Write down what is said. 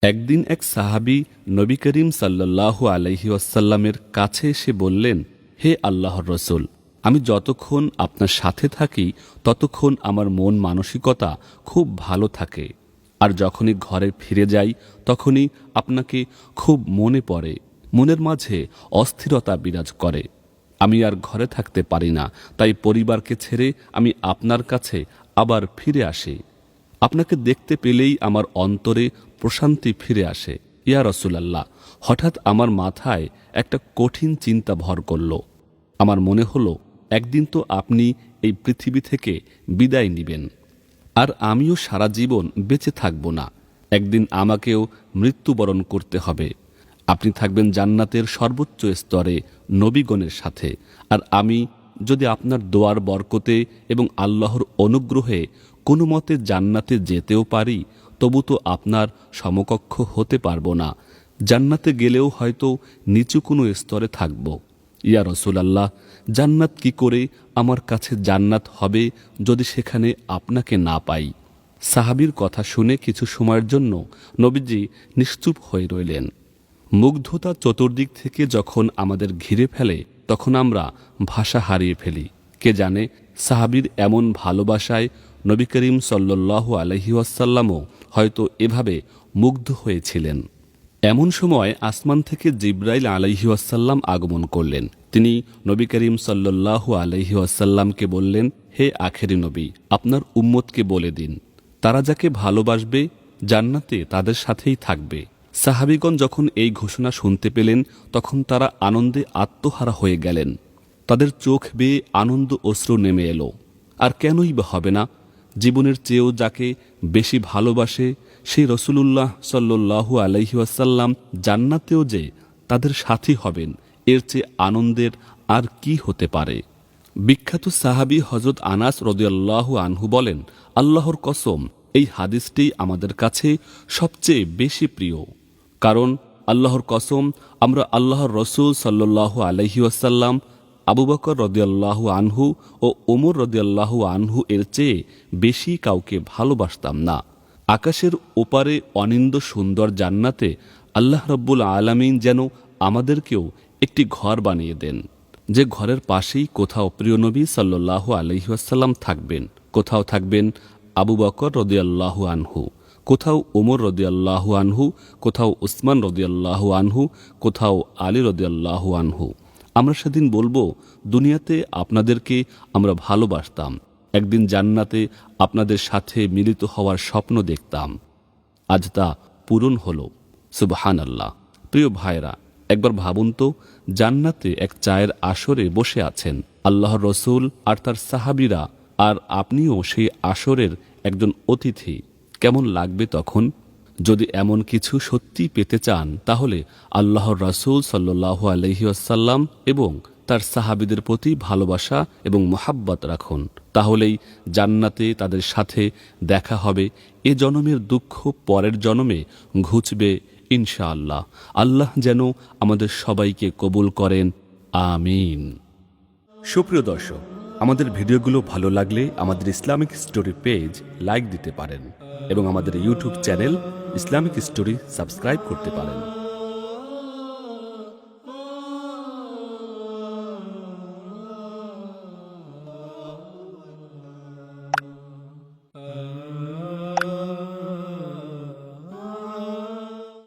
একদিন এক সাহাবী নবী করিম সাল্লাল্লাহু আলাইহি ওয়াসাল্লামের কাছে এসে বললেন, হে আল্লাহর রসুল, আমি যতক্ষণ আপনার সাথে থাকি ততক্ষণ আমার মন মানসিকতা খুব ভালো থাকে, আর যখনই ঘরে ফিরে যাই তখনই আপনাকে খুব মনে পড়ে, মনের মাঝে অস্থিরতা বিরাজ করে। আমি আর ঘরে থাকতে পারি না, তাই পরিবারকে ছেড়ে আমি আপনার কাছে আবার ফিরে আসি। আপনাকে দেখতে পেলেই আমার অন্তরে প্রশান্তি ফিরে আসে। ইয়া রাসূলুল্লাহ, হঠাৎ আমার মাথায় একটা কঠিন চিন্তা ভর করল। আমার মনে হলো, একদিন তো আপনি এই পৃথিবী থেকে বিদায় নেবেন, আর আমিও সারা জীবন বেঁচে থাকব না। একদিন আমাকেও মৃত্যুবরণ করতে হবে। আপনি থাকবেন জান্নাতের সর্বোচ্চ স্তরে নবীগণের সাথে, আর আমি যদি আপনার দোয়ার বরকতে এবং আল্লাহর অনুগ্রহে কোনো মতে জান্নাতে যেতেও পারি, তবু তো আপনার সমকক্ষ হতে পারবো না। জান্নাতে গেলেও হয়তো নিচু কোনো স্তরে থাকব। ইয়া রাসূলুল্লাহ, জান্নাত কি করে আমার কাছে জান্নাত হবে যদি সেখানে আপনাকে না পাই? সাহাবীর কথা শুনে কিছু সময়ের জন্য নবীজি নিশ্চুপ হয়ে রইলেন। মুগ্ধতা চতুর্দিক থেকে যখন আমাদের ঘিরে ফেলে তখন আমরা ভাষা হারিয়ে ফেলি। কে জানে, সাহাবীর এমন ভালোবাসায় নবী করিম সাল্লাল্লাহু আলাইহি ওয়াসাল্লামও হয়তো এভাবে মুগ্ধ হয়েছিলেন। এমন সময় আসমান থেকে জিবরাইল আলাইহি ওয়াসাল্লাম আগমন করলেন। তিনি নবী করিম সাল্লাল্লাহু আলাইহি ওয়াসাল্লামকে বললেন, হে আখেরি নবী, আপনার উম্মতকে বলে দিন, তারা যাকে ভালোবাসবে জান্নাতে তাদের সাথেই থাকবে। সাহাবীগণ যখন এই ঘোষণা শুনতে পেলেন তখন তারা আনন্দে আত্মহারা হয়ে গেলেন। তাদের চোখ বেয়ে আনন্দ অশ্রু নেমে এলো। আর কেনই বা হবে না? জীবনের চেয়েও যাকে বেশি ভালোবাসে সেই রাসূলুল্লাহ সাল্লাল্লাহু আলাইহি ওয়াসাল্লাম জান্নাতেও যে তাদের সাথী হবেন, এর চেয়ে আনন্দের আর কি হতে পারে? বিখ্যাত সাহাবী হযরত আনাস রাদিয়াল্লাহু আনহু বলেন, আল্লাহর কসম, এই হাদিসটি আমাদের কাছে সবচেয়ে বেশি প্রিয়। কারণ আল্লাহর কসম, আমরা আল্লাহর রসূল সাল্লাল্লাহু আলাইহি ওয়াসাল্লাম, আবু বকর রাদিয়াল্লাহু আনহু ও ওমর রাদিয়াল্লাহু আনহু এর চেয়ে বেশি কাউকে ভালোবাসতাম না। আকাশের ওপারে অনিন্দ সুন্দর জান্নাতে আল্লাহ রাব্বুল আলামিন যেন আমাদেরকেও একটি ঘর বানিয়ে দেন, যে ঘরের পাশেই কোথাও প্রিয় নবী সাল্লাল্লাহু আলাইহি ওয়াসাল্লাম থাকবেন, কোথাও থাকবেন আবু বকর রাদিয়াল্লাহু আনহু, কোথাও ওমর রাদিয়াল্লাহু আনহু, কোথাও উসমান রাদিয়াল্লাহু আনহু, কোথাও আলী রাদিয়াল্লাহু আনহু। আমরা সেদিন বলবো, দুনিয়াতে আপনাদেরকে আমরা ভালোবাসতাম, একদিন জান্নাতে আপনাদের সাথে মিলিত হওয়ার স্বপ্ন দেখতাম, আজ তা পূরণ হলো। সুবহানাল্লাহ। প্রিয় ভাইরা, একবার ভাবুন তো, জান্নাতে এক চায়ের আসরে বসে আছেন আল্লাহর রসুল আর তার সাহাবীরা, আর আপনিও সেই আসরের একজন অতিথি। কেমন লাগবে তখন? যদি এমন কিছু সত্যি পেতে চান তাহলে আল্লাহর রাসূল সাল্লাল্লাহু আলাইহি ওয়াসাল্লাম এবং তার সাহাবীদের প্রতি ভালোবাসা এবং মহাব্বত রাখুন। তাহলেই জান্নাতে তাদের সাথে দেখা হবে। এ জনমের দুঃখ পরের জনমে ঘুচবে ইনশাআল্লাহ। আল্লাহ যেন আমাদের সবাইকে কবুল করেন, আমিন। সুপ্রিয় দর্শক, আমাদের ভিডিওগুলো ভালো লাগলে আমাদের ইসলামিক স্টোরি পেজ লাইক দিতে পারেন এবং আমাদের YouTube channel Islamic story subscribe করতে পারেন।